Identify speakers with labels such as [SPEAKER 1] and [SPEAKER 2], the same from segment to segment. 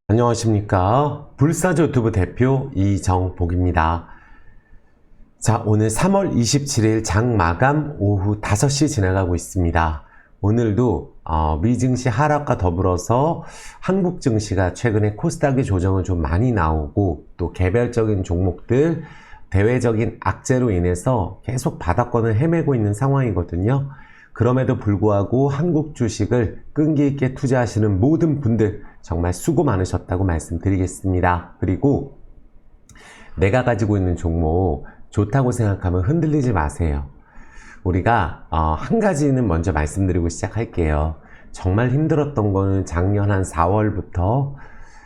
[SPEAKER 1] 안녕하십니까. 불사조 유튜브 대표 이정복입니다. 자, 오늘 3월 27일 장 마감 오후 5시 지나가고 있습니다. 오늘도 미증시 하락과 더불어서 한국 증시가 최근에 코스닥의 조정은 좀 많이 나오고 또 개별적인 종목들 대외적인 악재로 인해서 계속 바닥권을 헤매고 있는 상황이거든요. 그럼에도 불구하고 한국 주식을 끈기 있게 투자하시는 모든 분들 정말 수고 많으셨다고 말씀드리겠습니다. 그리고 내가 가지고 있는 종목 좋다고 생각하면 흔들리지 마세요. 우리가 한 가지는 먼저 말씀드리고 시작할게요. 정말 힘들었던 거는 작년 한 4월부터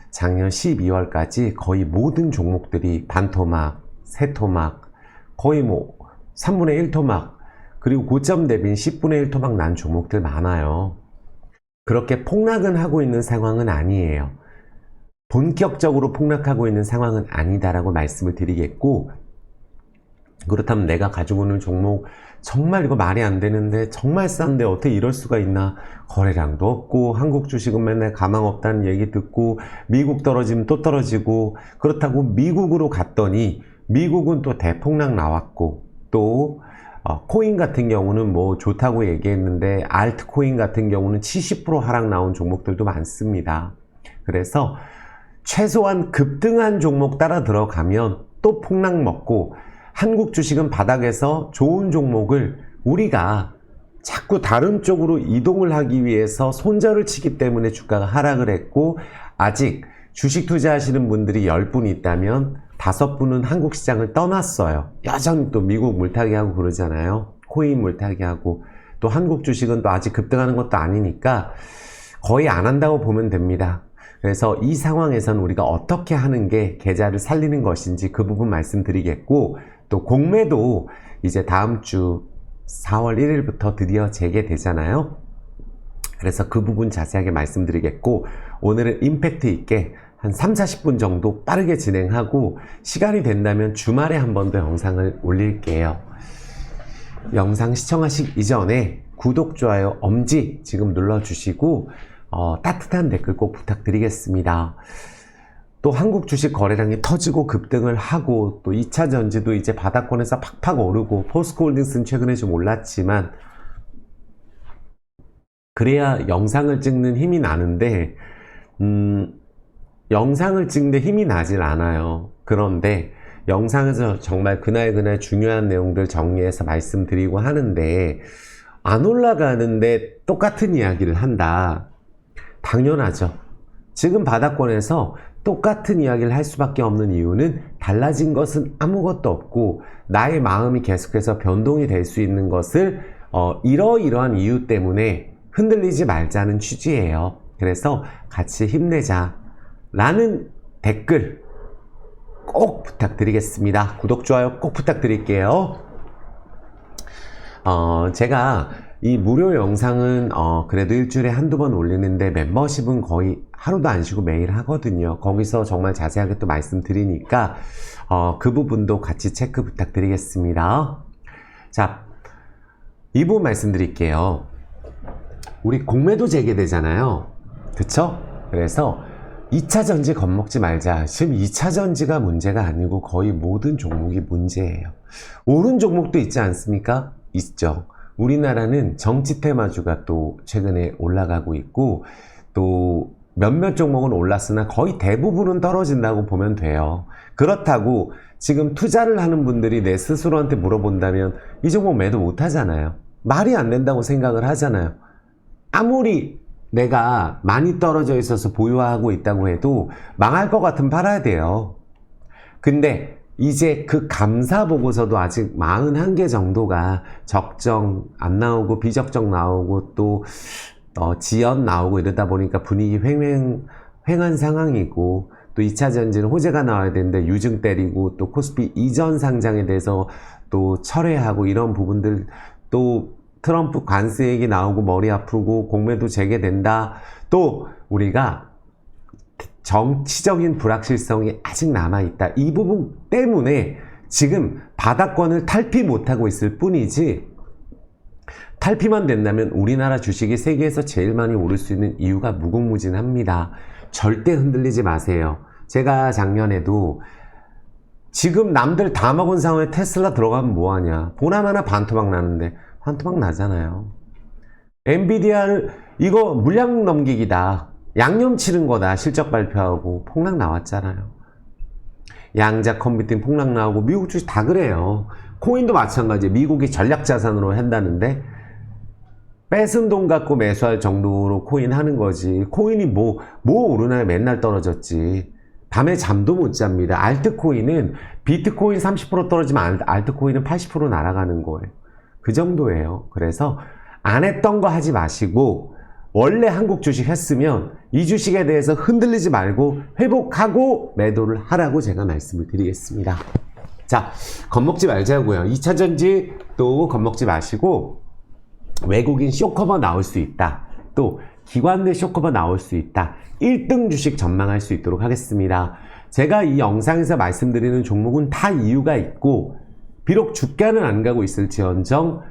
[SPEAKER 1] 작년 12월까지 거의 모든 종목들이 반토막, 세토막, 거의 3분의 1 토막, 그리고 고점 대비 10분의 1 토막 난 종목들 많아요. 그렇게 폭락은 하고 있는 상황은 아니에요. 본격적으로 폭락하고 있는 상황은 아니다라고 말씀을 드리겠고, 그렇다면 내가 가지고 있는 종목 정말 이거 말이 안 되는데 정말 싼데 어떻게 이럴 수가 있나, 거래량도 없고 한국 주식은 맨날 가망 없다는 얘기 듣고 미국 떨어지면 또 떨어지고, 그렇다고 미국으로 갔더니 미국은 또 대폭락 나왔고, 또 코인 같은 경우는 좋다고 얘기했는데 알트코인 같은 경우는 70% 하락 나온 종목들도 많습니다. 그래서 최소한 급등한 종목 따라 들어가면 또 폭락 먹고, 한국 주식은 바닥에서 좋은 종목을 우리가 자꾸 다른 쪽으로 이동을 하기 위해서 손절을 치기 때문에 주가가 하락을 했고, 아직 주식 투자하시는 분들이 10분 있다면 5분은 한국 시장을 떠났어요. 여전히 또 미국 물타기 하고 그러잖아요. 코인 물타기 하고, 또 한국 주식은 또 아직 급등하는 것도 아니니까 거의 안 한다고 보면 됩니다. 그래서 이 상황에서는 우리가 어떻게 하는 게 계좌를 살리는 것인지 그 부분 말씀드리겠고, 또 공매도 이제 다음 주 4월 1일부터 드디어 재개되잖아요. 그래서 그 부분 자세하게 말씀드리겠고, 오늘은 임팩트 있게 한 30-40분 정도 빠르게 진행하고, 시간이 된다면 주말에 한 번 더 영상을 올릴게요. 영상 시청하시기 이전에 구독, 좋아요, 엄지 지금 눌러주시고 따뜻한 댓글 꼭 부탁드리겠습니다. 또 한국 주식 거래량이 터지고 급등을 하고, 또 2차 전지도 이제 바닥권에서 팍팍 오르고, 포스코홀딩스는 최근에 좀 올랐지만 그래야 영상을 찍는 힘이 나는데 영상을 찍는데 힘이 나질 않아요. 그런데 영상에서 정말 그날 중요한 내용들 정리해서 말씀드리고 하는데 안 올라가는데 똑같은 이야기를 한다. 당연하죠. 지금 바닥권에서 똑같은 이야기를 할 수밖에 없는 이유는 달라진 것은 아무것도 없고, 나의 마음이 계속해서 변동이 될 수 있는 것을 이러이러한 이유 때문에 흔들리지 말자는 취지예요. 그래서 같이 힘내자 라는 댓글 꼭 부탁드리겠습니다. 구독, 좋아요 꼭 부탁드릴게요. 제가 이 무료 영상은 그래도 일주일에 한두 번 올리는데, 멤버십은 거의 하루도 안 쉬고 매일 하거든요. 거기서 정말 자세하게 또 말씀드리니까 그 부분도 같이 체크 부탁드리겠습니다. 자, 이 부분 말씀드릴게요. 우리 공매도 재개되잖아요. 그쵸? 그래서 2차 전지 겁먹지 말자. 지금 2차 전지가 문제가 아니고 거의 모든 종목이 문제예요. 오른 종목도 있지 않습니까? 있죠. 우리나라는 정치 테마주가 또 최근에 올라가고 있고, 또 몇몇 종목은 올랐으나 거의 대부분은 떨어진다고 보면 돼요. 그렇다고 지금 투자를 하는 분들이 내 스스로한테 물어본다면 이 종목 매도 못 하잖아요. 말이 안 된다고 생각을 하잖아요. 아무리 내가 많이 떨어져 있어서 보유하고 있다고 해도 망할 것 같으면 팔아야 돼요. 근데 이제 그 감사 보고서도 아직 41개 정도가 적정 안 나오고 비적정 나오고 또 지연 나오고 이러다 보니까 분위기 횡한 상황이고, 또 2차 전지는 호재가 나와야 되는데 유증 때리고, 또 코스피 이전 상장에 대해서 또 철회하고, 이런 부분들, 또 트럼프 관세 얘기 나오고 머리 아프고 공매도 재개된다. 또 우리가 정치적인 불확실성이 아직 남아있다. 이 부분 때문에 지금 바닥권을 탈피 못하고 있을 뿐이지, 탈피만 된다면 우리나라 주식이 세계에서 제일 많이 오를 수 있는 이유가 무궁무진합니다. 절대 흔들리지 마세요. 제가 작년에도 지금 남들 다 먹은 상황에 테슬라 들어가면 뭐하냐. 보나마나 반토막 나는데 반토막 나잖아요. 엔비디아를 이거 물량 넘기기다. 양념 치는 거다. 실적 발표하고 폭락 나왔잖아요. 양자 컴퓨팅 폭락 나오고 미국 주식 다 그래요. 코인도 마찬가지예요. 미국이 전략자산으로 한다는데 뺏은 돈 갖고 매수할 정도로 코인 하는 거지. 코인이 뭐 오르나요? 맨날 떨어졌지. 밤에 잠도 못 잡니다. 알트코인은 비트코인 30% 떨어지면 알트코인은 80% 날아가는 거예요. 그 정도예요. 그래서 안 했던 거 하지 마시고 원래 한국 주식 했으면 이 주식에 대해서 흔들리지 말고 회복하고 매도를 하라고 제가 말씀을 드리겠습니다. 자, 겁먹지 말자고요. 2차전지 또 겁먹지 마시고 외국인 쇼커버 나올 수 있다. 또 기관 내 쇼커버 나올 수 있다. 1등 주식 전망할 수 있도록 하겠습니다. 제가 이 영상에서 말씀드리는 종목은 다 이유가 있고 비록 주가는 안 가고 있을지언정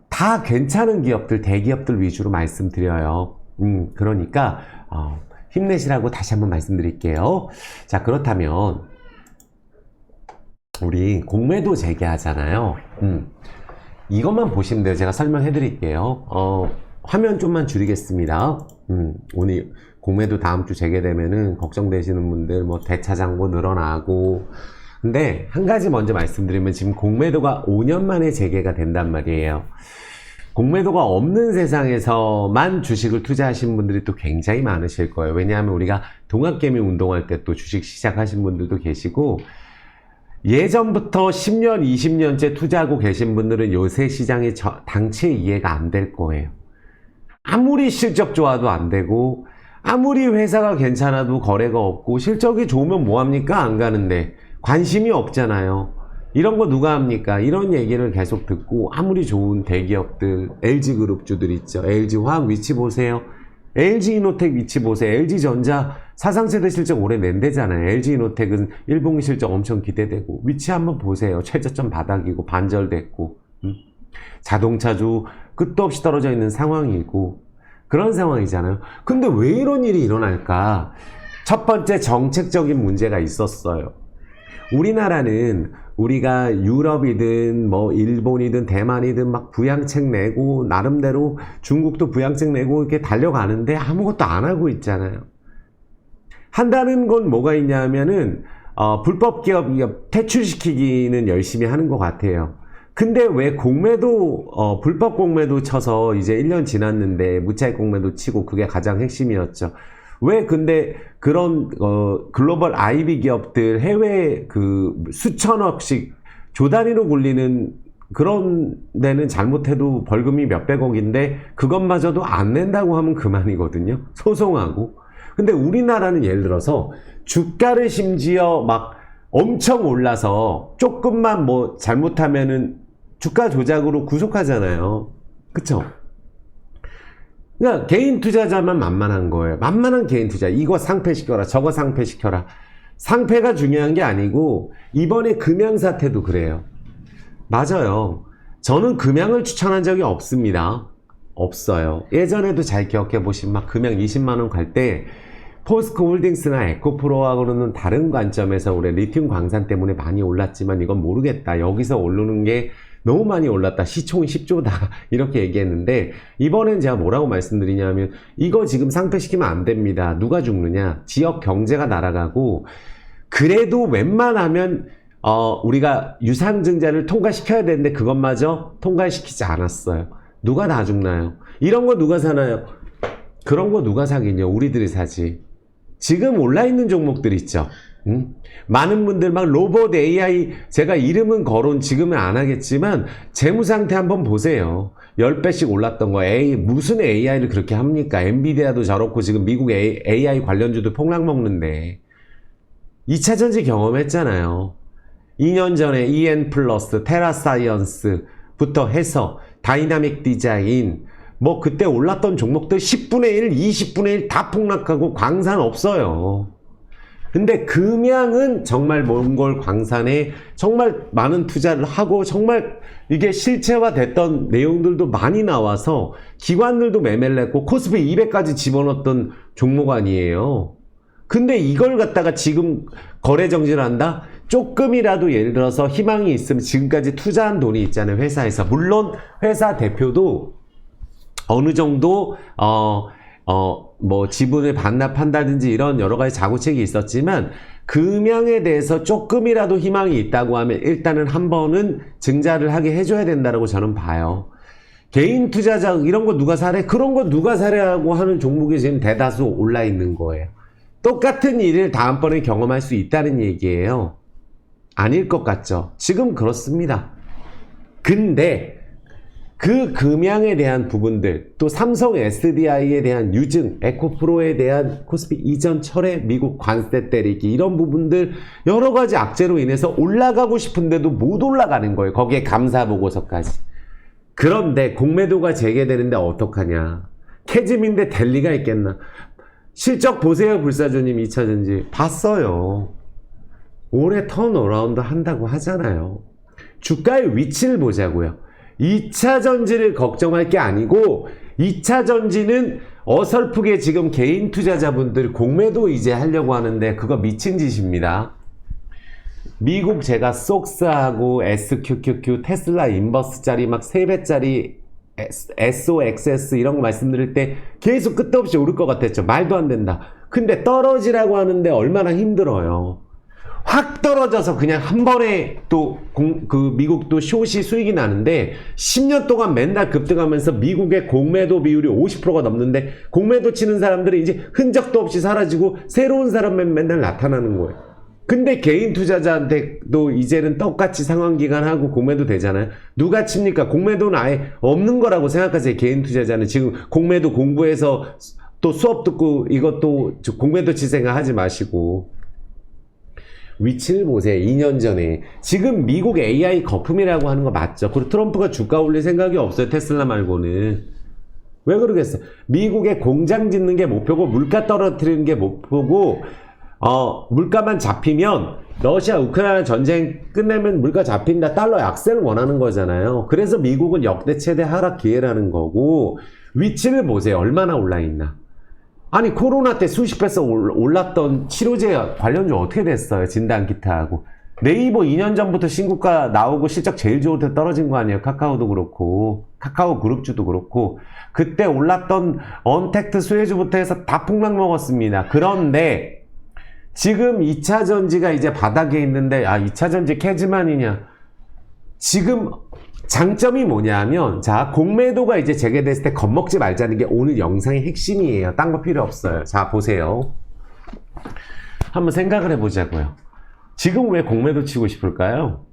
[SPEAKER 1] 다 괜찮은 기업들, 대기업들 위주로 말씀드려요. 그러니까 힘내시라고 다시 한번 말씀드릴게요. 자, 그렇다면 우리 공매도 재개하잖아요. 이것만 보시면 돼요. 제가 설명해 드릴게요. 화면 좀만 줄이겠습니다. 오늘 공매도 다음 주 재개되면은 걱정되시는 분들 뭐 대차장고 늘어나고. 근데 한 가지 먼저 말씀드리면 지금 공매도가 5년 만에 재개가 된단 말이에요. 공매도가 없는 세상에서만 주식을 투자하신 분들이 또 굉장히 많으실 거예요. 왜냐하면 우리가 동학개미 운동할 때 또 주식 시작하신 분들도 계시고 예전부터 10년, 20년째 투자하고 계신 분들은 요새 시장의 당체 이해가 안 될 거예요. 아무리 실적 좋아도 안 되고 아무리 회사가 괜찮아도 거래가 없고 실적이 좋으면 뭐합니까? 안 가는데 관심이 없잖아요. 이런 거 누가 합니까? 이런 얘기를 계속 듣고 아무리 좋은 대기업들, LG그룹주들 있죠. LG화학 위치 보세요. LG이노텍 위치 보세요. LG전자 사상세대 실적 올해 낸대잖아요. LG이노텍은 1분기 실적 엄청 기대되고 위치 한번 보세요. 최저점 바닥이고 반절됐고 자동차주 끝도 없이 떨어져 있는 상황이고 그런 상황이잖아요. 근데 왜 이런 일이 일어날까? 첫 번째 정책적인 문제가 있었어요. 우리나라는 우리가 유럽이든 뭐 일본이든 대만이든 막 부양책 내고 나름대로 중국도 부양책 내고 이렇게 달려가는데 아무것도 안 하고 있잖아요. 한다는 건 뭐가 있냐면은 불법 기업 퇴출시키기는 열심히 하는 것 같아요. 근데 왜 공매도 불법 공매도 쳐서 이제 1년 지났는데 무차익 공매도 치고 그게 가장 핵심이었죠. 왜 근데 그런 글로벌 IB 기업들 해외 그 수천억씩 조단위로 굴리는 그런 데는 잘못해도 벌금이 몇백억인데 그것마저도 안 낸다고 하면 그만이거든요. 소송하고. 근데 우리나라는 예를 들어서 주가를 심지어 막 엄청 올라서 조금만 뭐 잘못하면은 주가 조작으로 구속하잖아요. 그쵸? 그러니까 개인 투자자만 만만한 거예요. 만만한 개인 투자. 이거 상폐시켜라, 저거 상폐시켜라. 상폐가 중요한 게 아니고 이번에 금양 사태도 그래요. 맞아요. 저는 금양을 추천한 적이 없습니다. 없어요. 예전에도 잘 기억해 보시면 막 금양 20만 원 갈 때 포스코 홀딩스나 에코프로하고는 다른 관점에서 올해 리튬 광산 때문에 많이 올랐지만 이건 모르겠다. 여기서 오르는 게 너무 많이 올랐다. 시총이 10조다. 이렇게 얘기했는데 이번엔 제가 뭐라고 말씀드리냐면 이거 지금 상폐시키면 안 됩니다. 누가 죽느냐? 지역 경제가 날아가고 그래도 웬만하면 우리가 유상증자를 통과시켜야 되는데 그것마저 통과시키지 않았어요. 누가 다 죽나요? 이런 거 누가 사나요? 그런 거 누가 사긴요? 우리들이 사지. 지금 올라있는 종목들 있죠. 많은 분들 막 로봇 AI 제가 이름은 거론 지금은 안 하겠지만 재무상태 한번 보세요. 10배씩 올랐던 거 무슨 AI를 그렇게 합니까? 엔비디아도 저렇고 지금 미국 AI 관련주도 폭락 먹는데 2차전지 경험했잖아요. 2년 전에 EN 플러스, 테라사이언스부터 해서 다이나믹 디자인 뭐 그때 올랐던 종목들 10분의 1, 20분의 1 다 폭락하고 광산 없어요. 근데 금양은 정말 몽골 광산에 정말 많은 투자를 하고 정말 이게 실체화됐던 내용들도 많이 나와서 기관들도 매매를 했고 코스피 200까지 집어넣었던 종목 아니에요. 근데 이걸 갖다가 지금 거래 정지를 한다? 조금이라도 예를 들어서 희망이 있으면 지금까지 투자한 돈이 있잖아요, 회사에서. 물론 회사 대표도 어느 정도 뭐 지분을 반납한다든지 이런 여러 가지 자구책이 있었지만 금양에 대해서 조금이라도 희망이 있다고 하면 일단은 한 번은 증자를 하게 해줘야 된다고 저는 봐요. 개인 투자자 이런 거 누가 사래? 그런 거 누가 사래라고 하는 종목이 지금 대다수 올라 있는 거예요. 똑같은 일을 다음번에 경험할 수 있다는 얘기예요. 아닐 것 같죠? 지금 그렇습니다. 근데 그 금양에 대한 부분들, 또 삼성 SDI에 대한 유증, 에코프로에 대한 코스피 이전 철회, 미국 관세 때리기 이런 부분들 여러 가지 악재로 인해서 올라가고 싶은데도 못 올라가는 거예요. 거기에 감사 보고서까지. 그런데 공매도가 재개되는데 어떡하냐. 캐즘인데 될 리가 있겠나. 실적 보세요, 불사조님. 2차전지 봤어요. 올해 턴어라운드 한다고 하잖아요. 주가의 위치를 보자고요. 2차전지를 걱정할 게 아니고 2차전지는 어설프게 지금 개인 투자자분들 공매도 이제 하려고 하는데 그거 미친 짓입니다. 미국 제가 속스하고 SQQQ, 테슬라 인버스짜리 막 3배짜리 SOXS 이런 거 말씀드릴 때 계속 끝도 없이 오를 것 같았죠. 말도 안 된다. 근데 떨어지라고 하는데 얼마나 힘들어요. 확 떨어져서 그냥 한 번에 또 미국도 숏이 수익이 나는데 10년 동안 맨날 급등하면서 미국의 공매도 비율이 50%가 넘는데 공매도 치는 사람들이 이제 흔적도 없이 사라지고 새로운 사람만 맨날 나타나는 거예요. 근데 개인 투자자한테도 이제는 똑같이 상환기간하고 공매도 되잖아요. 누가 칩니까? 공매도는 아예 없는 거라고 생각하세요. 개인 투자자는 지금 공매도 공부해서 또 수업 듣고 이것도 공매도 칠 생각 하지 마시고. 위치를 보세요. 2년 전에. 지금 미국 AI 거품이라고 하는 거 맞죠? 그리고 트럼프가 주가 올릴 생각이 없어요. 테슬라 말고는. 왜 그러겠어요? 미국의 공장 짓는 게 목표고 물가 떨어뜨리는 게 목표고 물가만 잡히면 러시아 우크라이나 전쟁 끝내면 물가 잡힌다. 달러 약세를 원하는 거잖아요. 그래서 미국은 역대 최대 하락 기회라는 거고 위치를 보세요. 얼마나 올라 있나. 아니 코로나 때 수십 배서 올랐던 치료제 관련주 어떻게 됐어요? 진단키트하고. 네이버 2년 전부터 신고가 나오고 실적 제일 좋을 때 떨어진 거 아니에요? 카카오도 그렇고 카카오 그룹주도 그렇고 그때 올랐던 언택트 수혜주부터 해서 다 폭락 먹었습니다. 그런데 지금 2차전지가 이제 바닥에 있는데 2차전지 캐즈만이냐. 지금 장점이 뭐냐면 자 공매도가 이제 재개됐을 때 겁먹지 말자는 게 오늘 영상의 핵심이에요. 딴 거 필요 없어요. 자 보세요. 한번 생각을 해보자고요. 지금 왜 공매도 치고 싶을까요?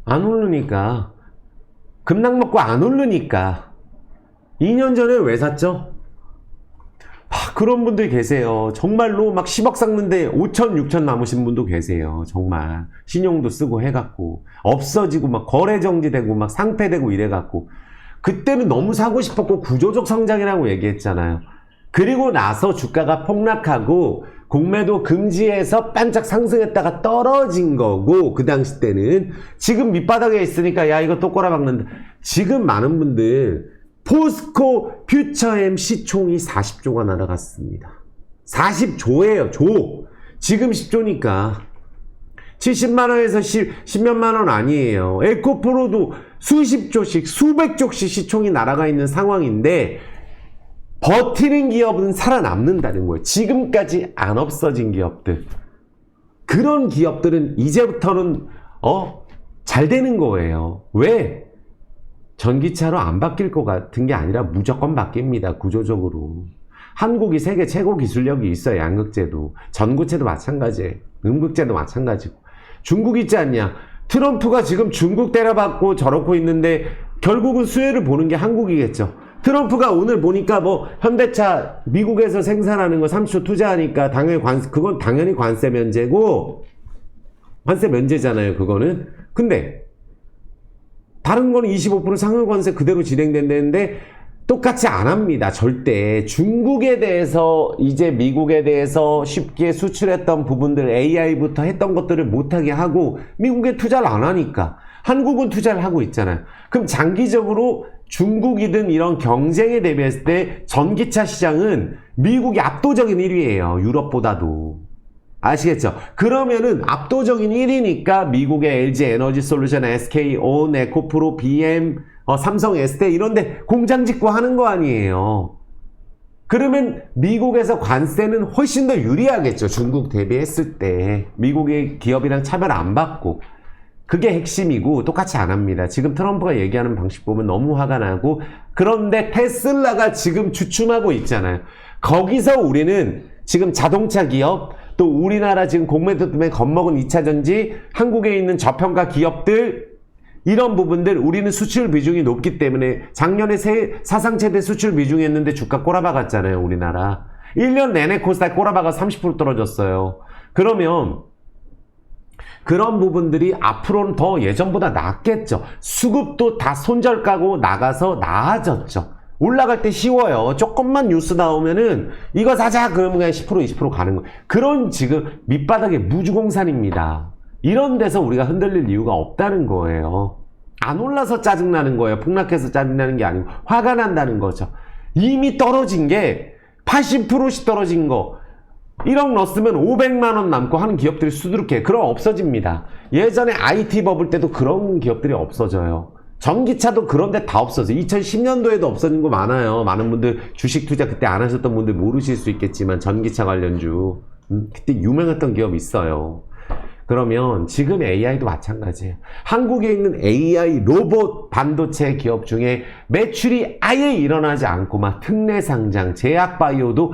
[SPEAKER 1] 안 오르니까. 급락 먹고 안 오르니까. 2년 전에 왜 샀죠? 그런 분들 계세요. 정말로 막 10억 샀는데 5천, 6천 남으신 분도 계세요. 정말. 신용도 쓰고 해갖고. 없어지고 막 거래 정지되고 막 상폐되고 이래갖고. 그때는 너무 사고 싶었고 구조적 성장이라고 얘기했잖아요. 그리고 나서 주가가 폭락하고 공매도 금지해서 반짝 상승했다가 떨어진 거고 그 당시 때는. 지금 밑바닥에 있으니까 야 이거 또 꼬라박는다. 지금 많은 분들 포스코 퓨처엠 시총이 40조가 날아갔습니다. 40조예요. 조. 지금 10조니까 70만원에서 10몇만원 아니에요. 에코프로도 수십조씩 수백조씩 시총이 날아가 있는 상황인데 버티는 기업은 살아남는다는 거예요. 지금까지 안 없어진 기업들. 그런 기업들은 이제부터는 잘 되는 거예요. 왜? 전기차로 안 바뀔 것 같은 게 아니라 무조건 바뀝니다. 구조적으로. 한국이 세계 최고 기술력이 있어요. 양극재도. 전구체도 마찬가지예요. 음극재도 마찬가지고. 중국 있지 않냐. 트럼프가 지금 중국 때려받고 저렇고 있는데 결국은 수혜를 보는 게 한국이겠죠. 트럼프가 오늘 보니까 뭐 현대차 미국에서 생산하는 거 30조 투자하니까 당연히 그건 당연히 관세 면제고 관세 면제잖아요. 그거는. 근데 다른 거는 25% 상한관세 그대로 진행된다는데 똑같이 안 합니다. 절대. 중국에 대해서 이제 미국에 대해서 쉽게 수출했던 부분들 AI부터 했던 것들을 못하게 하고 미국에 투자를 안 하니까 한국은 투자를 하고 있잖아요. 그럼 장기적으로 중국이든 이런 경쟁에 대비했을 때 전기차 시장은 미국이 압도적인 1위예요. 유럽보다도. 아시겠죠? 그러면은 압도적인 1위니까 미국의 LG 에너지 솔루션, SK 온, 에코프로, BM, 삼성 에스테 이런데 공장 짓고 하는 거 아니에요. 그러면 미국에서 관세는 훨씬 더 유리하겠죠. 중국 대비했을 때. 미국의 기업이랑 차별 안 받고. 그게 핵심이고 똑같이 안 합니다. 지금 트럼프가 얘기하는 방식 보면 너무 화가 나고, 그런데 테슬라가 지금 주춤하고 있잖아요. 거기서 우리는 지금 자동차 기업, 또 우리나라 지금 공매도 때문에 겁먹은 2차전지, 한국에 있는 저평가 기업들, 이런 부분들 우리는 수출 비중이 높기 때문에 작년에 사상 최대 수출 비중이 했는데 주가 꼬라박았잖아요. 우리나라 1년 내내 코스닥 꼬라박아 30% 떨어졌어요. 그러면 그런 부분들이 앞으로는 더 예전보다 낫겠죠. 수급도 다 손절 까고 나가서 나아졌죠. 올라갈 때 쉬워요. 조금만 뉴스 나오면은 이거 사자 그러면 그냥 10% 20% 가는 거예요. 그런 지금 밑바닥의 무주공산입니다. 이런 데서 우리가 흔들릴 이유가 없다는 거예요. 안 올라서 짜증나는 거예요. 폭락해서 짜증나는 게 아니고 화가 난다는 거죠. 이미 떨어진 게 80%씩 떨어진 거 1억 넣었으면 500만 원 남고 하는 기업들이 수두룩해. 그럼 없어집니다. 예전에 IT 버블 때도 그런 기업들이 없어져요. 전기차도 그런데 다 없어져. 2010년도에도 없어진 거 많아요. 많은 분들 주식 투자 그때 안 하셨던 분들 모르실 수 있겠지만 전기차 관련주 그때 유명했던 기업 있어요. 그러면 지금 AI도 마찬가지예요. 한국에 있는 AI 로봇 반도체 기업 중에 매출이 아예 일어나지 않고 막 특례 상장, 제약바이오도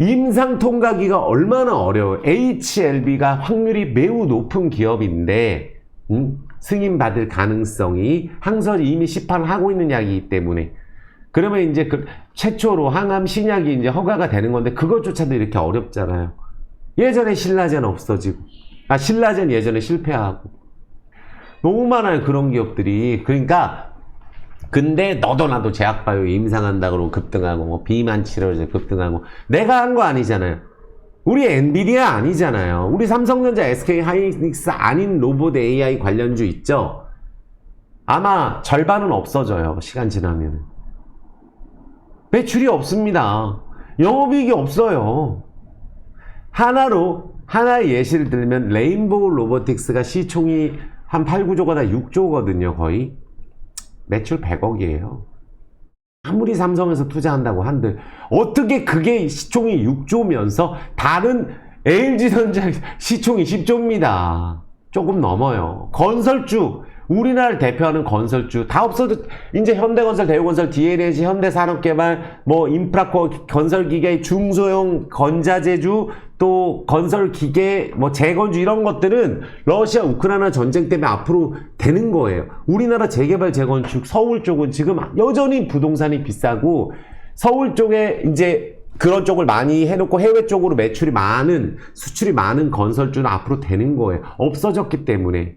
[SPEAKER 1] 임상 통과기가 얼마나 어려워요. HLB가 확률이 매우 높은 기업인데 승인받을 가능성이 항상 이미 시판하고 있는 약이기 때문에, 그러면 이제 최초로 항암 신약이 이제 허가가 되는 건데 그것조차도 이렇게 어렵잖아요. 예전에 신라젠 없어지고, 신라젠 예전에 실패하고 너무 많아요. 그런 기업들이. 그러니까 근데 너도 나도 제약바이오 임상한다 그러고 급등하고 뭐 비만 치료제 급등하고 내가 한 거 아니잖아요. 우리 엔비디아 아니잖아요. 우리 삼성전자, SK 하이닉스 아닌 로봇 AI 관련주 있죠. 아마 절반은 없어져요. 시간 지나면. 매출이 없습니다. 영업이익이 없어요. 하나의 예시를 들면 레인보우 로보틱스가 시총이 한 8, 9조가 6조거든요. 거의. 매출 100억이에요. 아무리 삼성에서 투자한다고 한들 어떻게 그게 시총이 6조면서 다른 LG전자 시총이 10조입니다. 조금 넘어요. 건설주, 우리나라를 대표하는 건설주 다 없어도 이제 현대건설, 대우건설, DLNG, 현대산업개발, 뭐 인프라코어, 건설기계, 중소형 건자재주, 또 건설기계, 뭐 재건주 이런 것들은 러시아 우크라이나 전쟁 때문에 앞으로 되는 거예요. 우리나라 재개발, 재건축, 서울 쪽은 지금 여전히 부동산이 비싸고 서울 쪽에 이제 그런 쪽을 많이 해놓고 해외 쪽으로 매출이 많은, 수출이 많은 건설주는 앞으로 되는 거예요. 없어졌기 때문에.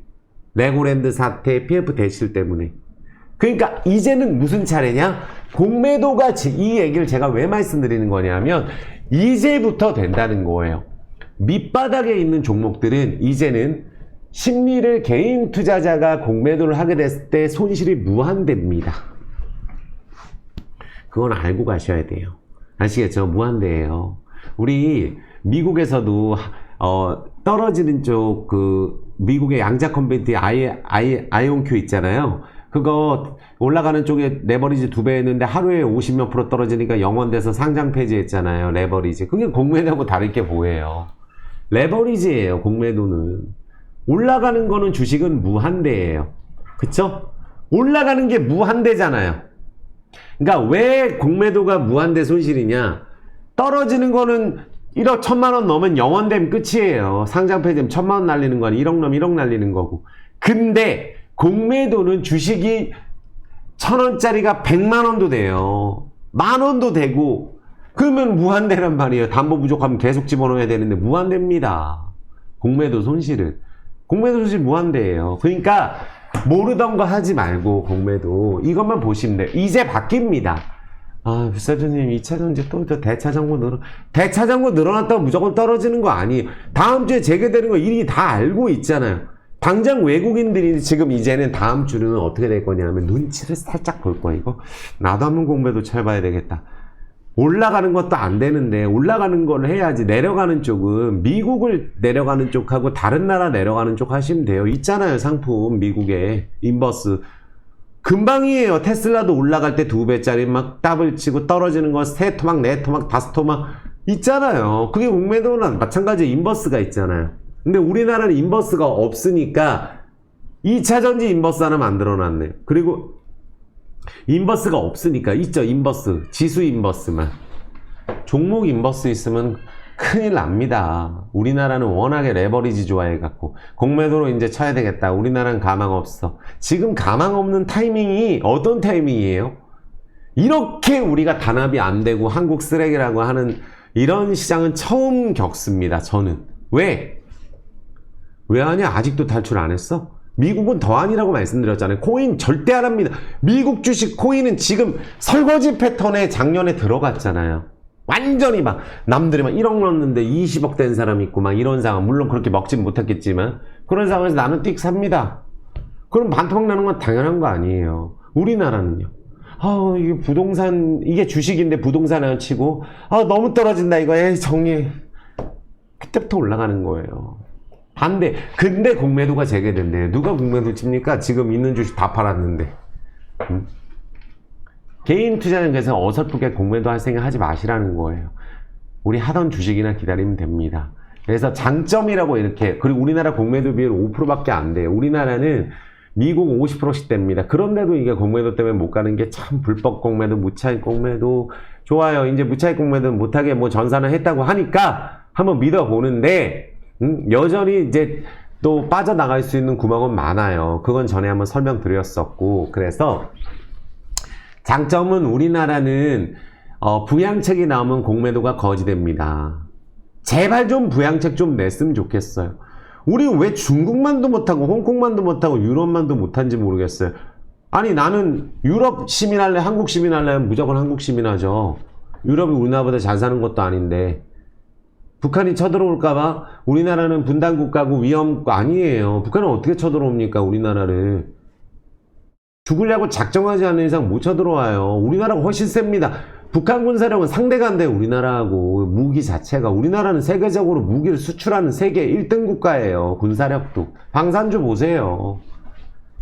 [SPEAKER 1] 레고랜드 사태, PF 대실 때문에. 그러니까 이제는 무슨 차례냐? 공매도가, 이 얘기를 제가 왜 말씀드리는 거냐면 이제부터 된다는 거예요. 밑바닥에 있는 종목들은 이제는 심리를 개인 투자자가 공매도를 하게 됐을 때 손실이 무한대입니다. 그건 알고 가셔야 돼요. 아시겠죠? 무한대예요. 우리 미국에서도 떨어지는 쪽 미국의 양자 컨벤트 아이온큐 있잖아요. 그거 올라가는 쪽에 레버리지 2배 했는데 하루에 50몇 프로 떨어지니까 영원돼서 상장 폐지했잖아요. 레버리지. 그게 공매도하고 다를 게 뭐예요? 레버리지예요. 공매도는. 올라가는 거는 주식은 무한대예요. 그쵸? 올라가는 게 무한대잖아요. 그러니까 왜 공매도가 무한대 손실이냐? 떨어지는 거는 1억 1,000만 원 넘으면 영원되면 끝이에요. 상장 폐지되면 1,000만 원 날리는 거 아니에요. 1억 넘으면 1억 날리는 거고. 근데 공매도는 주식이 1,000원짜리가 100만 원도 돼요. 10,000원도 되고. 그러면 무한대란 말이에요. 담보 부족하면 계속 집어넣어야 되는데 무한대입니다. 공매도 손실은. 공매도 손실 무한대예요. 그러니까 모르던 거 하지 말고 공매도 이것만 보시면 돼요. 이제 바뀝니다. 부사장님 2차전지 또 대차장고 늘어났다고 무조건 떨어지는 거 아니에요. 다음 주에 재개되는 거 이미 다 알고 있잖아요. 당장 외국인들이 지금 이제는 다음 주는 어떻게 될 거냐면 눈치를 살짝 볼 거야. 이거 나도 한번 공부해도 쳐봐야 되겠다. 올라가는 것도 안 되는데 올라가는 걸 해야지. 내려가는 쪽은 미국을 내려가는 쪽하고 다른 나라 내려가는 쪽 하시면 돼요. 있잖아요, 상품 미국에 인버스 금방이에요. 테슬라도 올라갈 때 2배짜리 막 더블 치고 떨어지는 거 3토막 4토막 5토막 있잖아요. 그게 공매도는 마찬가지 인버스가 있잖아요. 근데 우리나라는 인버스가 없으니까 2차전지 인버스 하나 만들어놨네요. 그리고 인버스가 없으니까 있죠. 인버스 지수 인버스만 종목 인버스 있으면 큰일 납니다. 우리나라는 워낙에 레버리지 좋아해갖고 공매도로 이제 쳐야 되겠다. 우리나라는 가망 없어. 지금 가망 없는 타이밍이 어떤 타이밍이에요? 이렇게 우리가 단합이 안 되고 한국 쓰레기라고 하는 이런 시장은 처음 겪습니다. 저는. 왜 하냐? 아직도 탈출 안 했어? 미국은 더하니라고 말씀드렸잖아요. 코인 절대 안 합니다. 미국 주식 코인은 지금 설거지 패턴에 작년에 들어갔잖아요. 완전히 막 남들이 막 1억 넣었는데 20억 된 사람 있고 막 이런 상황. 물론 그렇게 먹진 못했겠지만 그런 상황에서 나는 띡 삽니다. 그럼 반토막 나는 건 당연한 거 아니에요. 우리나라는요. 이게 부동산 이게 주식인데 부동산을 치고 너무 떨어진다 이거 정리해. 그때부터 올라가는 거예요. 반대. 근데 공매도가 재개된대요. 누가 공매도 칩니까? 지금 있는 주식 다 팔았는데. 개인 투자는 그래서 어설프게 공매도 할 생각 하지 마시라는 거예요. 우리 하던 주식이나 기다리면 됩니다. 그래서 장점이라고 이렇게, 그리고 우리나라 공매도 비율 5%밖에 안 돼요. 우리나라는 미국 50%씩 됩니다. 그런데도 이게 공매도 때문에 못 가는 게 참 불법 공매도, 무차익 공매도 좋아요. 이제 무차익 공매도는 못하게 뭐 전산을 했다고 하니까 한번 믿어보는데 여전히 이제 또 빠져나갈 수 있는 구멍은 많아요. 그건 전에 한번 설명드렸었고, 그래서 장점은 우리나라는 부양책이 나오면 공매도가 거지됩니다. 제발 좀 부양책 좀 냈으면 좋겠어요. 우리 왜 중국만도 못하고 홍콩만도 못하고 유럽만도 못한지 모르겠어요. 아니 나는 유럽 시민할래 한국 시민할래 무조건 한국 시민하죠. 유럽이 우리나라보다 잘 사는 것도 아닌데 북한이 쳐들어올까봐 우리나라는 분단국가고 위험 아니에요. 북한은 어떻게 쳐들어옵니까 우리나라를. 죽으려고 작정하지 않는 이상 못 쳐들어와요. 우리나라가 훨씬 셉니다. 북한 군사력은 상대가 안 돼요. 우리나라하고 무기 자체가. 우리나라는 세계적으로 무기를 수출하는 세계 1등 국가예요. 군사력도. 방산주 보세요.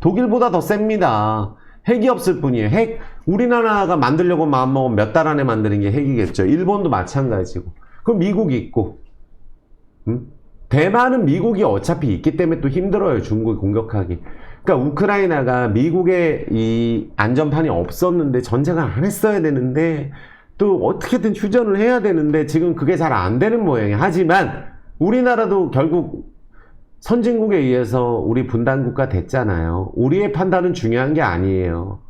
[SPEAKER 1] 독일보다 더 셉니다. 핵이 없을 뿐이에요. 핵 우리나라가 만들려고 마음먹으면 몇 달 안에 만드는 게 핵이겠죠. 일본도 마찬가지고. 그럼 미국이 있고 대만은 미국이 어차피 있기 때문에 또 힘들어요. 중국이 공격하기. 그러니까 우크라이나가 미국의 이 안전판이 없었는데 전쟁을 안 했어야 되는데 또 어떻게든 휴전을 해야 되는데 지금 그게 잘 안 되는 모양이에요. 하지만 우리나라도 결국 선진국에 의해서 우리 분단국가 됐잖아요. 우리의 판단은 중요한 게 아니에요.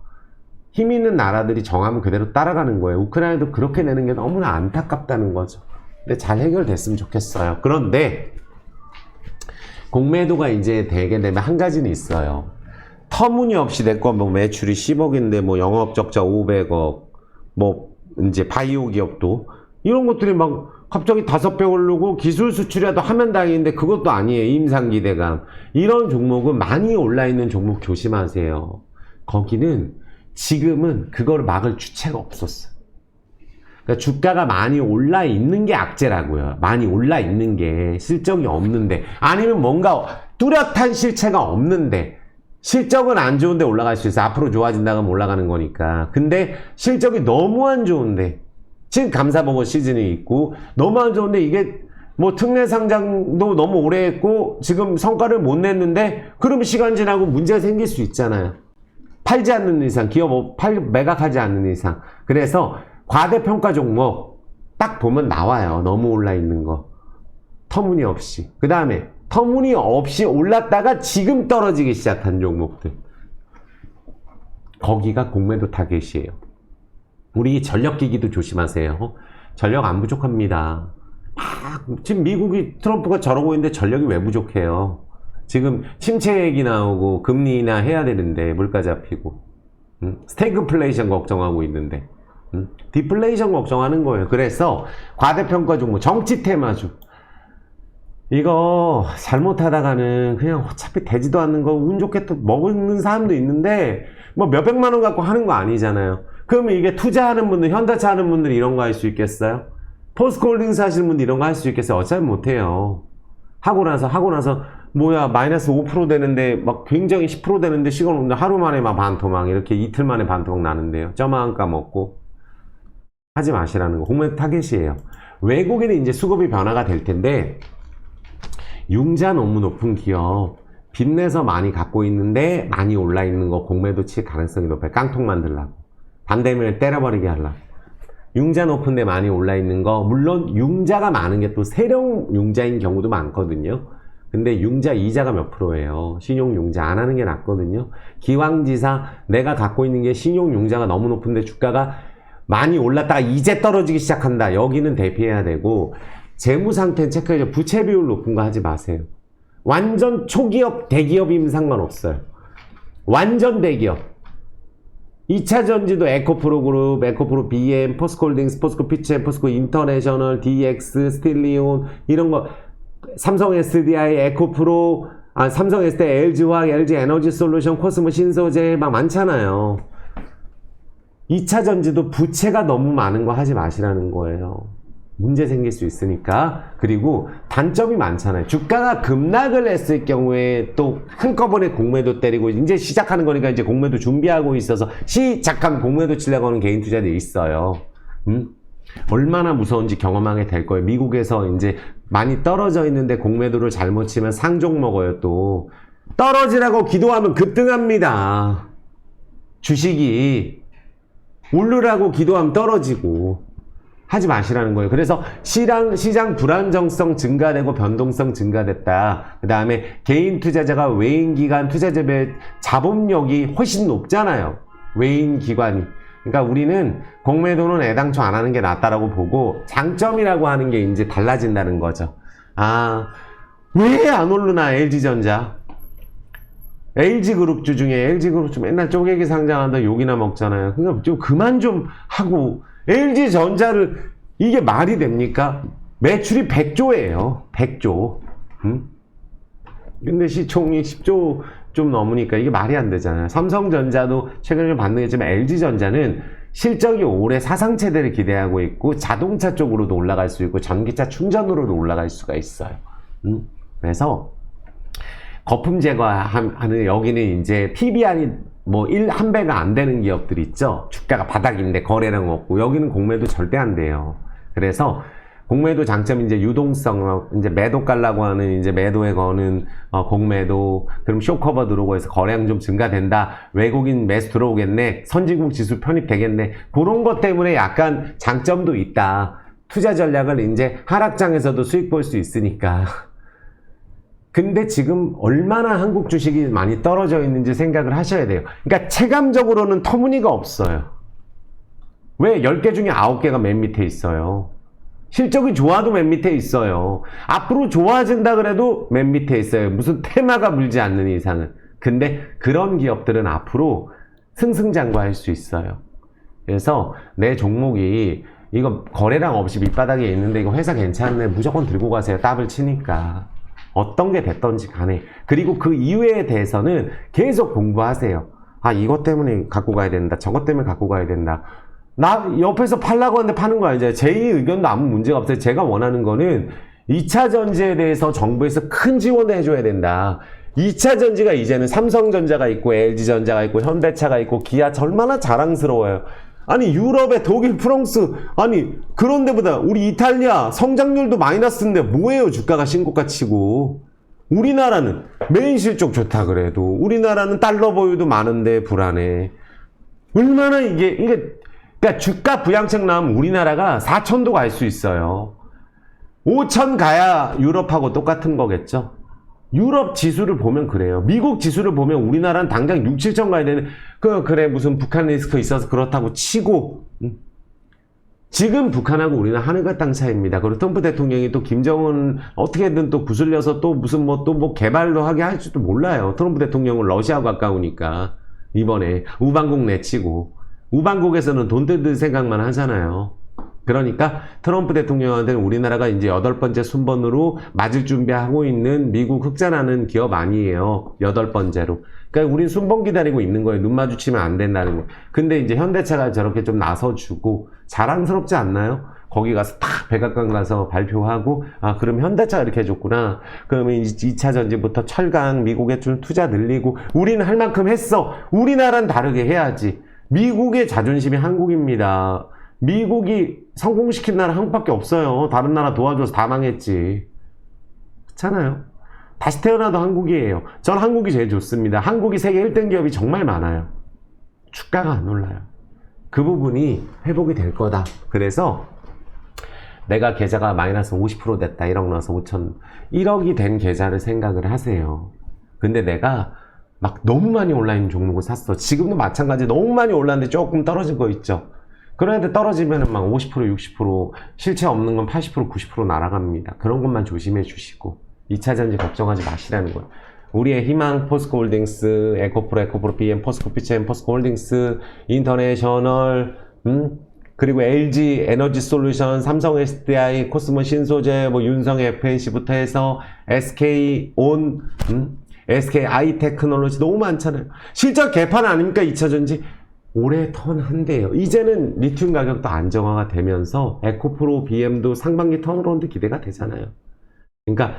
[SPEAKER 1] 힘 있는 나라들이 정하면 그대로 따라가는 거예요. 우크라이나도 그렇게 내는 게 너무나 안타깝다는 거죠. 근데 잘 해결됐으면 좋겠어요. 그런데 공매도가 이제 되게 되면 한 가지는 있어요. 터무니없이 내 거 뭐 매출이 10억인데 뭐 영업적자 500억, 뭐 이제 바이오 기업도 이런 것들이 막 갑자기 5배 오르고 기술 수출이라도 하면 다행인데 그것도 아니에요. 임상기대감. 이런 종목은 많이 올라있는 종목 조심하세요. 거기는 지금은 그걸 막을 주체가 없었어요. 그러니까 주가가 많이 올라 있는 게 악재라고요. 많이 올라 있는 게 실적이 없는데 아니면 뭔가 뚜렷한 실체가 없는데 실적은 안 좋은데 올라갈 수 있어. 앞으로 좋아진다고 하면 올라가는 거니까. 근데 실적이 너무 안 좋은데 지금 감사보고 시즌이 있고 너무 안 좋은데 이게 뭐 특례 상장도 너무 오래 했고 지금 성과를 못 냈는데 그러면 시간 지나고 문제가 생길 수 있잖아요. 팔지 않는 이상, 기업 매각하지 않는 이상. 그래서 과대평가 종목 딱 보면 나와요. 너무 올라 있는 거. 터무니없이. 그 다음에 터무니없이 올랐다가 지금 떨어지기 시작한 종목들. 거기가 공매도 타겟이에요. 우리 전력기기도 조심하세요. 전력 안 부족합니다. 지금 미국이 트럼프가 저러고 있는데 전력이 왜 부족해요? 지금 침체 얘기 나오고 금리 인하 해야 되는데 물가 잡히고 스태그플레이션 걱정하고 있는데 디플레이션 걱정하는 거예요. 그래서 과대평가 종목 정치 테마주 이거 잘못하다가는 그냥 어차피 되지도 않는 거 운 좋게 또 먹는 사람도 있는데 뭐 몇백만 원 갖고 하는 거 아니잖아요. 그러면 이게 투자하는 분들, 현대차 하는 분들이 이런 거 할 수 있겠어요? 포스코홀딩스 하시는 분들 이런 거 할 수 있겠어요? 어차피 못해요. 하고 나서 뭐야 마이너스 5% 되는데 막 굉장히 10% 되는데 시간 없는데 하루 만에 막 반토막 이렇게 이틀 만에 반토막 나는데요. 점한 까먹고 하지 마시라는 거. 공매 타겟이에요. 외국에는 이제 수급이 변화가 될 텐데 융자 너무 높은 기업 빚내서 많이 갖고 있는데 많이 올라 있는 거 공매도 칠 가능성이 높아요. 깡통 만들라고. 반대면 때려버리게 하려고. 융자 높은데 많이 올라 있는 거 물론 융자가 많은 게 또 세력 융자인 경우도 많거든요. 근데 융자 이자가 몇 프로예요. 신용 융자 안 하는 게 낫거든요. 기왕지사 내가 갖고 있는 게 신용 융자가 너무 높은데 주가가 많이 올랐다가 이제 떨어지기 시작한다. 여기는 대피해야 되고 재무 상태는 체크해줘. 부채 비율 높은 거 하지 마세요. 완전 초기업 대기업이면 상관없어요. 완전 대기업 2차 전지도 에코프로 그룹, 에코프로 BM, 포스코홀딩스, 포스코 피체, 포스코 인터내셔널, DX, 스틸리온 이런 거 삼성 SDI, 에코프로, 삼성 SDI, LG화학, LG 에너지 솔루션, 코스모 신소재 막 많잖아요. 2차 전지도 부채가 너무 많은 거 하지 마시라는 거예요. 문제 생길 수 있으니까. 그리고 단점이 많잖아요. 주가가 급락을 했을 경우에 또 한꺼번에 공매도 때리고 이제 시작하는 거니까 이제 공매도 준비하고 있어서 시작하면 공매도 치려고 하는 개인 투자들이 있어요. 얼마나 무서운지 경험하게 될 거예요. 미국에서 이제 많이 떨어져 있는데 공매도를 잘못 치면 상종 먹어요. 또 떨어지라고 기도하면 급등합니다. 주식이 오르라고 기도하면 떨어지고. 하지 마시라는 거예요. 그래서 시장 불안정성 증가되고 변동성 증가됐다. 그 다음에 개인 투자자가 외인 기관 투자자의 자본력이 훨씬 높잖아요. 외인 기관이. 그러니까 우리는 공매도는 애당초 안 하는 게 낫다라고 보고 장점이라고 하는 게 이제 달라진다는 거죠. 왜 안 오르나 LG전자. LG그룹주 중에 LG그룹주 맨날 쪼개기 상장한다 욕이나 먹잖아요. 그러니까 좀 그만 좀 하고 LG전자를 이게 말이 됩니까? 매출이 100조예요. 100조. 근데 시총이 10조 좀 넘으니까 이게 말이 안 되잖아요. 삼성전자도 최근에 반등했지만 LG전자는 실적이 올해 사상 최대를 기대하고 있고 자동차 쪽으로도 올라갈 수 있고 전기차 충전으로도 올라갈 수가 있어요. 그래서 거품 제거하는 여기는 이제 PBR이 뭐 1배가 안 되는 기업들 있죠. 주가가 바닥인데 거래량 없고 여기는 공매도 절대 안 돼요. 그래서 공매도 장점이 이제 유동성, 이제 매도 깔라고 하는 이제 매도에 거는 공매도, 그럼 쇼커버 들어오고 해서 거래량 좀 증가된다. 외국인 매수 들어오겠네. 선진국 지수 편입되겠네. 그런 것 때문에 약간 장점도 있다. 투자 전략을 이제 하락장에서도 수익 볼 수 있으니까. 근데 지금 얼마나 한국 주식이 많이 떨어져 있는지 생각을 하셔야 돼요. 그러니까 체감적으로는 터무니가 없어요. 왜 10개 중에 9개가 맨 밑에 있어요. 실적이 좋아도 맨 밑에 있어요. 앞으로 좋아진다 그래도 맨 밑에 있어요. 무슨 테마가 물지 않는 이상은. 근데 그런 기업들은 앞으로 승승장구할 수 있어요. 그래서 내 종목이 이거 거래량 없이 밑바닥에 있는데 이거 회사 괜찮네. 무조건 들고 가세요. 더블 치니까. 어떤 게 됐던지 간에. 그리고 그 이외에 대해서는 계속 공부하세요. 이것 때문에 갖고 가야 된다. 저것 때문에 갖고 가야 된다. 나 옆에서 팔라고 하는데 파는 거 아니잖아요. 제 의견도 아무 문제가 없어요. 제가 원하는 거는 2차 전지에 대해서 정부에서 큰 지원을 해줘야 된다. 2차 전지가 이제는 삼성전자가 있고 LG전자가 있고 현대차가 있고 기아차 얼마나 자랑스러워요. 아니 유럽의 독일, 프랑스, 아니 그런 데보다 우리 이탈리아 성장률도 마이너스인데 뭐예요? 주가가 신고가 치고. 우리나라는 메인 실적 좋다 그래도 우리나라는 달러 보유도 많은데 불안해. 얼마나 이게 그러니까 주가 부양책 나오면 우리나라가 4천도 갈 수 있어요. 5천 가야 유럽하고 똑같은 거겠죠. 유럽 지수를 보면 그래요. 미국 지수를 보면 우리나라는 당장 6, 7천 가야 되는, 그래, 무슨 북한 리스크 있어서 그렇다고 치고, 지금 북한하고 우리는 하늘과 땅 차이입니다. 그리고 트럼프 대통령이 또 김정은 어떻게든 또 구슬려서 또 무슨 또 뭐 개발도 하게 할지도 몰라요. 트럼프 대통령은 러시아하고 가까우니까. 이번에 우방국 내치고. 우방국에서는 돈 뜯을 생각만 하잖아요. 그러니까 트럼프 대통령한테는 우리나라가 이제 8번째 순번으로 맞을 준비하고 있는 미국 흑자나는 기업 아니에요. 8번째로. 그러니까 우린 순번 기다리고 있는 거예요. 눈 마주치면 안 된다는 거예요. 근데 이제 현대차가 저렇게 좀 나서주고 자랑스럽지 않나요? 거기 가서 탁 백악관 가서 발표하고, 아, 그럼 현대차가 이렇게 해줬구나. 그러면 2차 전지부터 철강, 미국에 좀 투자 늘리고, 우리는 할 만큼 했어. 우리나라는 다르게 해야지. 미국의 자존심이 한국입니다. 미국이 성공시킨 나라 한국밖에 없어요. 다른 나라 도와줘서 다 망했지. 그렇잖아요. 다시 태어나도 한국이에요. 전 한국이 제일 좋습니다. 한국이 세계 1등 기업이 정말 많아요. 주가가 안 올라요. 그 부분이 회복이 될 거다. 그래서 내가 계좌가 마이너스 50% 됐다. 1억 넣어서 5천, 1억이 된 계좌를 생각을 하세요. 근데 내가 막 너무 많이 올라있는 종목을 샀어. 지금도 마찬가지 너무 많이 올랐는데 조금 떨어진 거 있죠. 그런데 떨어지면은 막 50%, 60%, 실체 없는 건 80%, 90% 날아갑니다. 그런 것만 조심해 주시고 2차 전지 걱정하지 마시라는 거예요. 우리의 희망, 포스코홀딩스, 에코프로, BM, 포스코 피체엠, 포스코홀딩스, 인터내셔널, 그리고 LG 에너지 솔루션, 삼성 SDI, 코스모 신소재, 뭐 윤성 FNC부터 해서 SK 온, SK 아이테크놀로지 너무 많잖아요. 실적 개판 아닙니까? 2차 전지. 올해 턴한대요. 이제는 리튬 가격도 안정화가 되면서 에코프로 BM도 상반기 턴어라운드 기대가 되잖아요. 그러니까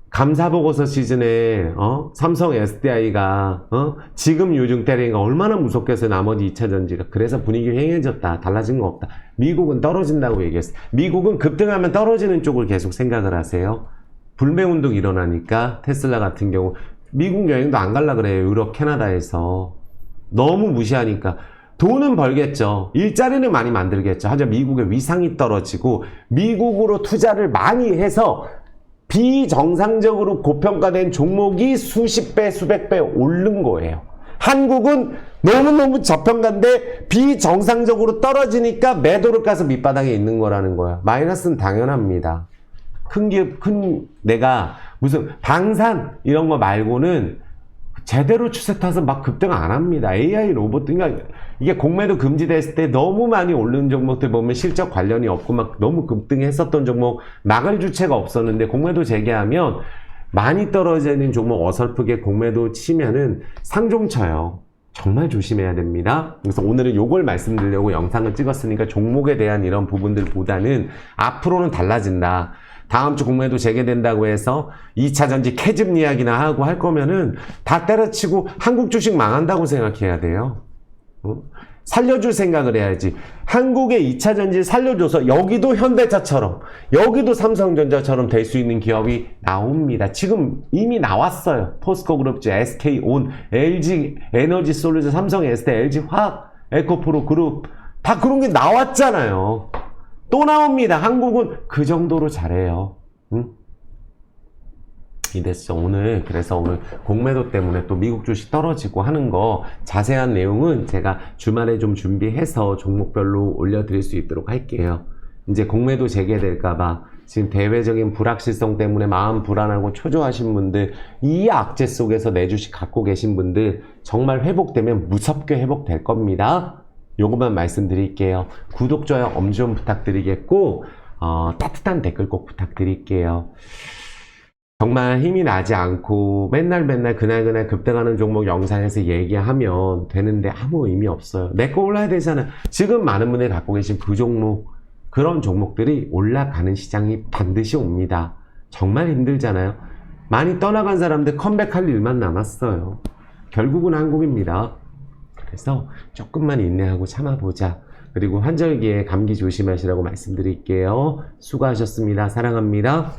[SPEAKER 1] 감사보고서 시즌에 삼성 SDI가 지금 요즘 때리니까 얼마나 무섭겠어요. 나머지 2차 전지가. 그래서 분위기 휑해졌다. 달라진 거 없다. 미국은 떨어진다고 얘기했어요. 미국은 급등하면 떨어지는 쪽을 계속 생각을 하세요. 불매운동 일어나니까 테슬라 같은 경우 미국 여행도 안 갈라 그래요. 유럽, 캐나다에서. 너무 무시하니까. 돈은 벌겠죠. 일자리는 많이 만들겠죠. 하지만 미국의 위상이 떨어지고 미국으로 투자를 많이 해서 비정상적으로 고평가된 종목이 수십 배, 수백 배 오른 거예요. 한국은 너무너무 저평가인데 비정상적으로 떨어지니까 매도를 가서 밑바닥에 있는 거라는 거야. 마이너스는 당연합니다. 큰 기업, 내가 무슨 방산 이런 거 말고는 제대로 추세 타서 막 급등 안 합니다. AI 로봇, 그러니까 이게 공매도 금지됐을 때 너무 많이 오르는 종목들 보면 실적 관련이 없고 막 너무 급등했었던 종목 막을 주체가 없었는데 공매도 재개하면 많이 떨어지는 종목 어설프게 공매도 치면은 상종쳐요. 정말 조심해야 됩니다. 그래서 오늘은 요걸 말씀드리려고 영상을 찍었으니까 종목에 대한 이런 부분들보다는 앞으로는 달라진다. 다음 주 공매도 재개된다고 해서 2차 전지 캐즘 이야기나 하고 할 거면은 다 때려치고 한국 주식 망한다고 생각해야 돼요. 살려줄 생각을 해야지. 한국의 2차 전지 살려줘서 여기도 현대차처럼 여기도 삼성전자처럼 될 수 있는 기업이 나옵니다. 지금 이미 나왔어요. 포스코그룹주, SK온, LG 에너지 솔루션, 삼성 SDI, LG 화학, 에코프로 그룹 다 그런 게 나왔잖아요. 또 나옵니다. 한국은 그 정도로 잘해요. 이랬어. 그래서 오늘 공매도 때문에 또 미국 주식 떨어지고 하는 거 자세한 내용은 제가 주말에 좀 준비해서 종목별로 올려드릴 수 있도록 할게요. 이제 공매도 재개될까봐 지금 대외적인 불확실성 때문에 마음 불안하고 초조하신 분들, 이 악재 속에서 내 주식 갖고 계신 분들 정말 회복되면 무섭게 회복될 겁니다. 요것만 말씀드릴게요. 구독, 좋아요, 엄지원 부탁드리겠고 따뜻한 댓글 꼭 부탁드릴게요. 정말 힘이 나지 않고 맨날 그날 급등하는 종목 영상에서 얘기하면 되는데 아무 의미 없어요. 내 거 올라야 되잖아요. 지금 많은 분들이 갖고 계신 그 종목, 그런 종목들이 올라가는 시장이 반드시 옵니다. 정말 힘들잖아요. 많이 떠나간 사람들 컴백할 일만 남았어요. 결국은 한국입니다. 그래서 조금만 인내하고 참아보자. 그리고 환절기에 감기 조심하시라고 말씀드릴게요. 수고하셨습니다. 사랑합니다.